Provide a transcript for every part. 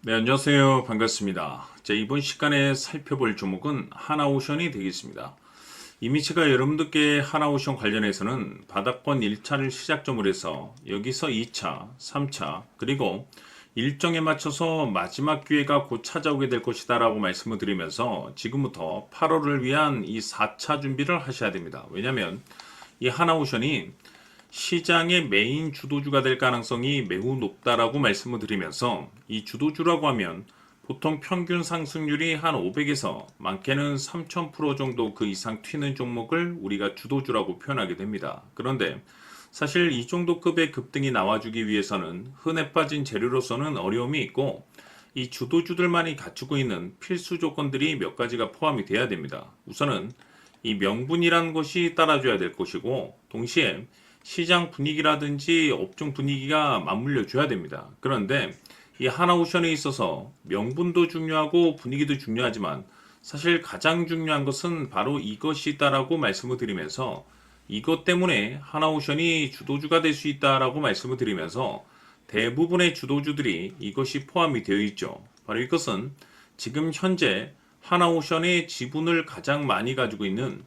네, 안녕하세요. 반갑습니다. 자, 이번 시간에 살펴볼 종목은 하나오션이 되겠습니다. 이미 제가 여러분들께 하나오션 관련해서는 바닥권 1차를 시작점으로 해서 여기서 2차, 3차, 그리고 일정에 맞춰서 마지막 기회가 곧 찾아오게 될 것이다 라고 말씀을 드리면서 지금부터 8월을 위한 이 4차 준비를 하셔야 됩니다. 왜냐하면 이 하나오션이 시장의 메인 주도주가 될 가능성이 매우 높다라고 말씀을 드리면서 이 주도주라고 하면 보통 평균 상승률이 한 500에서 많게는 3000% 정도 그 이상 튀는 종목을 우리가 주도주라고 표현하게 됩니다. 그런데 사실 이 정도 급의 급등이 나와주기 위해서는 흔해 빠진 재료로서는 어려움이 있고 이 주도주들만이 갖추고 있는 필수 조건들이 몇 가지가 포함이 돼야 됩니다. 우선은 이 명분이라는 것이 따라줘야 될 것이고 동시에 시장 분위기라든지 업종 분위기가 맞물려 줘야 됩니다. 그런데 이 하나오션에 있어서 명분도 중요하고 분위기도 중요하지만 사실 가장 중요한 것은 바로 이것이다라고 말씀을 드리면서 이것 때문에 하나오션이 주도주가 될 수 있다라고 말씀을 드리면서 대부분의 주도주들이 이것이 포함이 되어 있죠. 바로 이것은 지금 현재 하나오션의 지분을 가장 많이 가지고 있는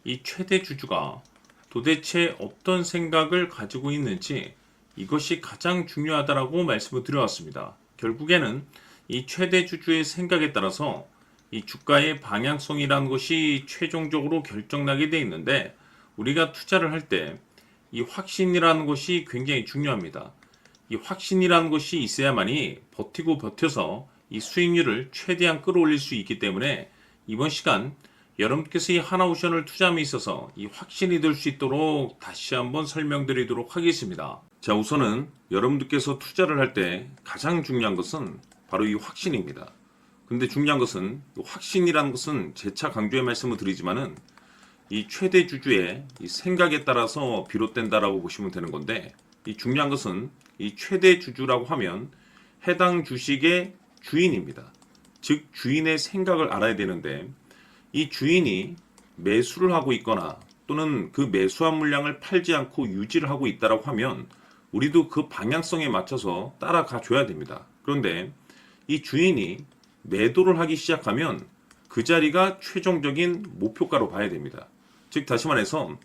이 최대 주주가 도대체 어떤 생각을 가지고 있는지 이것이 가장 중요하다라고 말씀을 드려왔습니다. 결국에는 이 최대 주주의 생각에 따라서 이 주가의 방향성이라는 것이 최종적으로 결정나게 돼 있는데 우리가 투자를 할 때 이 확신이라는 것이 굉장히 중요합니다. 이 확신이라는 것이 있어야만이 버티고 버텨서 이 수익률을 최대한 끌어올릴 수 있기 때문에 이번 시간 여러분께서 이 하나오션을 투자함에 있어서 이 확신이 될 수 있도록 다시 한번 설명드리도록 하겠습니다. 자, 우선은 여러분들께서 투자를 할 때 가장 중요한 것은 바로 이 확신입니다. 근데 중요한 것은 확신이라는 것은 재차 강조의 말씀을 드리지만은 이 최대 주주의 이 생각에 따라서 비롯된다라고 보시면 되는 건데 이 중요한 것은 이 최대 주주라고 하면 해당 주식의 주인입니다. 즉 주인의 생각을 알아야 되는데 이 주인이 매수를 하고 있거나 또는 그 매수한 물량을 팔지 않고 유지를 하고 있다라고 하면 우리도 그 방향성에 맞춰서 따라가 줘야 됩니다. 그런데 이 주인이 매도를 하기 시작하면 그 자리가 최종적인 목표가로 봐야 됩니다. 즉 다시 말해서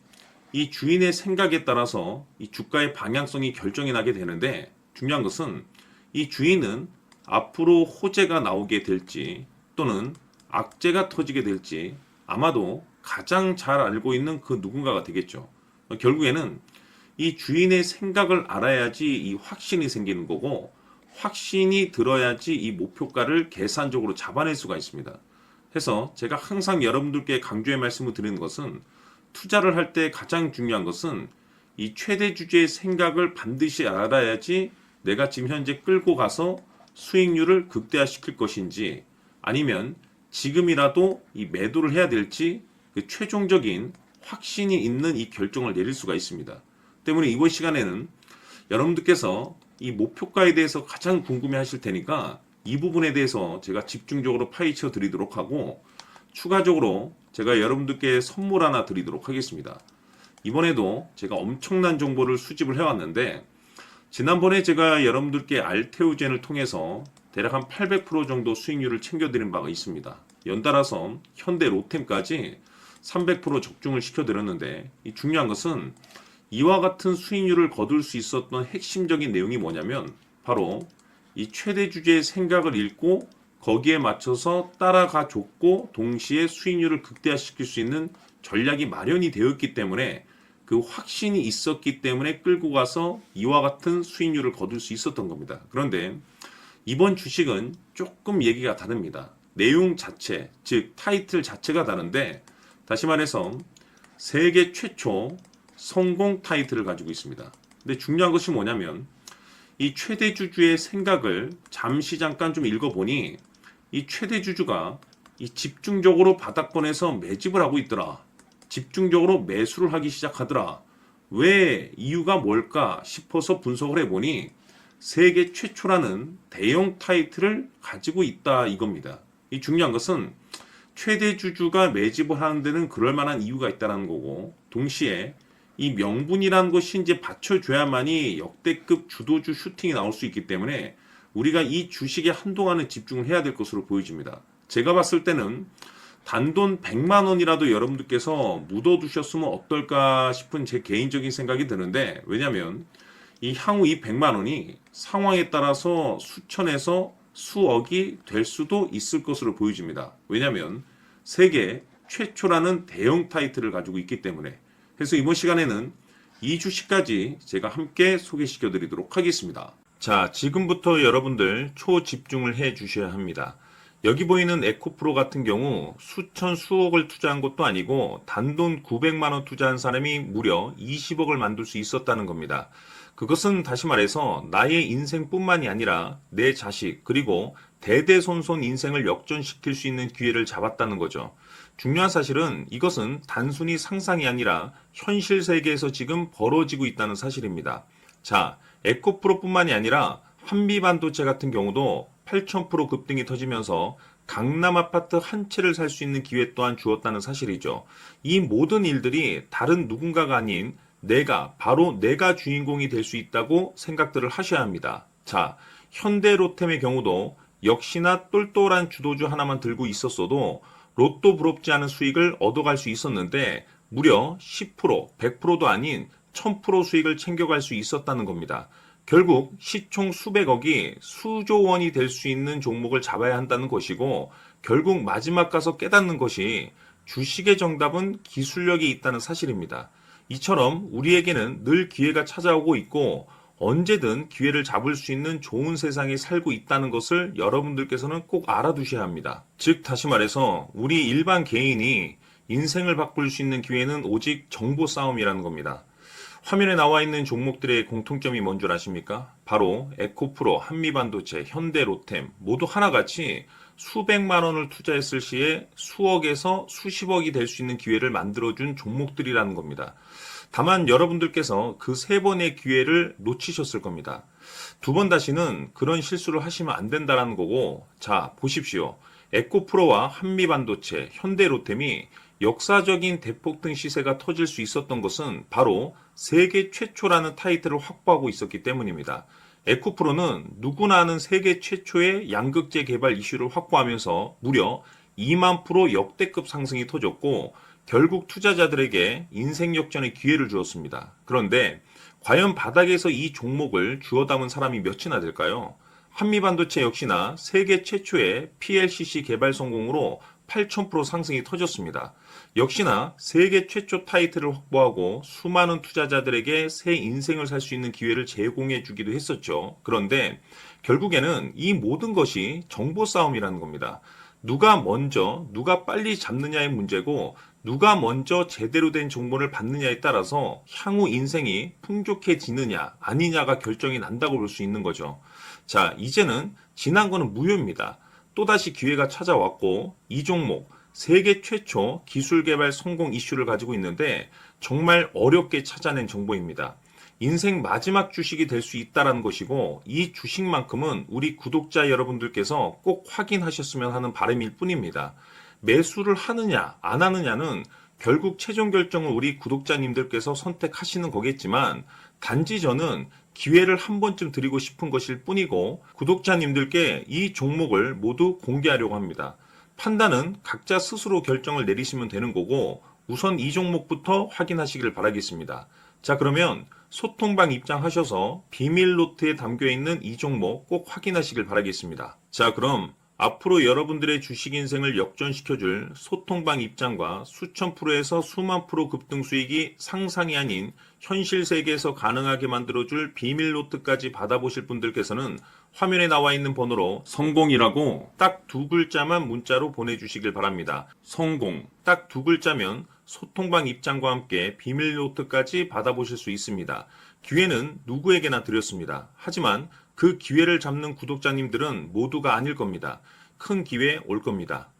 이 주인의 생각에 따라서 이 주가의 방향성이 결정이 나게 되는데 중요한 것은 이 주인은 앞으로 호재가 나오게 될지 또는 악재가 터지게 될지 아마도 가장 잘 알고 있는 그 누군가가 되겠죠. 결국에는 이 주인의 생각을 알아야지 이 확신이 생기는 거고 확신이 들어야지 이 목표가를 계산적으로 잡아낼 수가 있습니다. 해서 제가 항상 여러분들께 강조의 말씀을 드리는 것은 투자를 할 때 가장 중요한 것은 이 최대 주주의 생각을 반드시 알아야지 내가 지금 현재 끌고 가서 수익률을 극대화시킬 것인지 아니면 지금이라도 이 매도를 해야 될지 그 최종적인 확신이 있는 이 결정을 내릴 수가 있습니다. 때문에 이번 시간에는 여러분들께서 이 목표가에 대해서 가장 궁금해 하실 테니까 이 부분에 대해서 제가 집중적으로 파헤쳐 드리도록 하고 추가적으로 제가 여러분들께 선물 하나 드리도록 하겠습니다. 이번에도 제가 엄청난 정보를 수집을 해왔는데 지난번에 제가 여러분들께 알테오젠을 통해서 대략 한 800% 정도 수익률을 챙겨드린 바가 있습니다. 연달아서 현대 로템까지 300% 적중을 시켜드렸는데 이 중요한 것은 이와 같은 수익률을 거둘 수 있었던 핵심적인 내용이 뭐냐면 바로 이 최대 주주의 생각을 읽고 거기에 맞춰서 따라가 줬고 동시에 수익률을 극대화시킬 수 있는 전략이 마련이 되었기 때문에 그 확신이 있었기 때문에 끌고 가서 이와 같은 수익률을 거둘 수 있었던 겁니다. 그런데 이번 주식은 조금 얘기가 다릅니다. 내용 자체, 즉 타이틀 자체가 다른데 다시 말해서 세계 최초 성공 타이틀을 가지고 있습니다. 근데 중요한 것이 뭐냐면 이 최대 주주의 생각을 잠시 잠깐 좀 읽어보니 이 최대 주주가 이 집중적으로 바닥권에서 매집을 하고 있더라. 집중적으로 매수를 하기 시작하더라. 왜 이유가 뭘까 싶어서 분석을 해보니 세계 최초라는 대형 타이틀을 가지고 있다 이겁니다. 이 중요한 것은 최대 주주가 매집을 하는 데는 그럴 만한 이유가 있다는 거고 동시에 이 명분이라는 것이 이제 받쳐줘야만이 역대급 주도주 슈팅이 나올 수 있기 때문에 우리가 이 주식에 한동안은 집중을 해야 될 것으로 보여집니다. 제가 봤을 때는 단돈 100만 원이라도 여러분들께서 묻어두셨으면 어떨까 싶은 제 개인적인 생각이 드는데, 왜냐하면 이 향후 이 100만 원이 상황에 따라서 수천에서 수억이 될 수도 있을 것으로 보여집니다. 왜냐하면 세계 최초라는 대형 타이틀을 가지고 있기 때문에. 그래서 이번 시간에는 이 주식까지 제가 함께 소개시켜 드리도록 하겠습니다. 자, 지금부터 여러분들 초집중을 해 주셔야 합니다. 여기 보이는 에코프로 같은 경우 수천 수억을 투자한 것도 아니고 단돈 900만 원 투자한 사람이 무려 20억을 만들 수 있었다는 겁니다. 그것은 다시 말해서 나의 인생뿐만이 아니라 내 자식 그리고 대대손손 인생을 역전시킬 수 있는 기회를 잡았다는 거죠. 중요한 사실은 이것은 단순히 상상이 아니라 현실 세계에서 지금 벌어지고 있다는 사실입니다. 자, 에코프로뿐만이 아니라 한미반도체 같은 경우도 8,000% 급등이 터지면서 강남 아파트 한 채를 살 수 있는 기회 또한 주었다는 사실이죠. 이 모든 일들이 다른 누군가가 아닌 바로 내가 주인공이 될 수 있다고 생각들을 하셔야 합니다. 자, 현대로템의 경우도 역시나 똘똘한 주도주 하나만 들고 있었어도 로또 부럽지 않은 수익을 얻어갈 수 있었는데 무려 10%, 100%도 아닌 1000% 수익을 챙겨갈 수 있었다는 겁니다. 결국 시총 수백억이 수조 원이 될 수 있는 종목을 잡아야 한다는 것이고, 결국 마지막 가서 깨닫는 것이 주식의 정답은 기술력이 있다는 사실입니다. 이처럼 우리에게는 늘 기회가 찾아오고 있고 언제든 기회를 잡을 수 있는 좋은 세상에 살고 있다는 것을 여러분들께서는 꼭 알아두셔야 합니다. 즉 다시 말해서 우리 일반 개인이 인생을 바꿀 수 있는 기회는 오직 정보 싸움이라는 겁니다. 화면에 나와 있는 종목들의 공통점이 뭔 줄 아십니까? 바로 에코프로, 한미반도체, 현대로템 모두 하나같이 수백만 원을 투자했을 시에 수억에서 수십억이 될 수 있는 기회를 만들어준 종목들이라는 겁니다. 다만 여러분들께서 그 세 번의 기회를 놓치셨을 겁니다. 두 번 다시는 그런 실수를 하시면 안 된다는 거고, 자 보십시오. 에코프로와 한미반도체, 현대로템이 역사적인 대폭등 시세가 터질 수 있었던 것은 바로 세계 최초라는 타이틀을 확보하고 있었기 때문입니다. 에코프로는 누구나 아는 세계 최초의 양극재 개발 이슈를 확보하면서 무려 2만 프로 역대급 상승이 터졌고 결국 투자자들에게 인생 역전의 기회를 주었습니다. 그런데 과연 바닥에서 이 종목을 주워 담은 사람이 몇이나 될까요? 한미반도체 역시나 세계 최초의 PLCC 개발 성공으로 8,000% 상승이 터졌습니다. 역시나 세계 최초 타이틀을 확보하고 수많은 투자자들에게 새 인생을 살 수 있는 기회를 제공해 주기도 했었죠. 그런데 결국에는 이 모든 것이 정보 싸움이라는 겁니다. 누가 먼저, 누가 빨리 잡느냐의 문제고 누가 먼저 제대로 된 정보를 받느냐에 따라서 향후 인생이 풍족해지느냐 아니냐가 결정이 난다고 볼 수 있는 거죠. 자, 이제는 지난 거는 무효입니다. 또다시 기회가 찾아왔고 이 종목 세계 최초 기술 개발 성공 이슈를 가지고 있는데 정말 어렵게 찾아낸 정보입니다. 인생 마지막 주식이 될 수 있다는 것이고 이 주식만큼은 우리 구독자 여러분들께서 꼭 확인하셨으면 하는 바람일 뿐입니다. 매수를 하느냐 안 하느냐는 결국 최종 결정을 우리 구독자님들께서 선택하시는 거겠지만 단지 저는 기회를 한 번쯤 드리고 싶은 것일 뿐이고 구독자님들께 이 종목을 모두 공개하려고 합니다. 판단은 각자 스스로 결정을 내리시면 되는 거고 우선 이 종목부터 확인하시길 바라겠습니다. 자, 그러면 소통방 입장하셔서 비밀 노트에 담겨있는 이 종목 꼭 확인하시길 바라겠습니다. 자, 그럼 앞으로 여러분들의 주식 인생을 역전시켜줄 소통방 입장과 수천 프로에서 수만 프로 급등 수익이 상상이 아닌 현실 세계에서 가능하게 만들어줄 비밀 노트까지 받아보실 분들께서는 화면에 나와 있는 번호로 성공이라고 딱 두 글자만 문자로 보내주시길 바랍니다. 성공 딱 두 글자면 소통방 입장과 함께 비밀 노트까지 받아보실 수 있습니다. 기회는 누구에게나 드렸습니다. 하지만 그 기회를 잡는 구독자님들은 모두가 아닐 겁니다. 큰 기회 올 겁니다.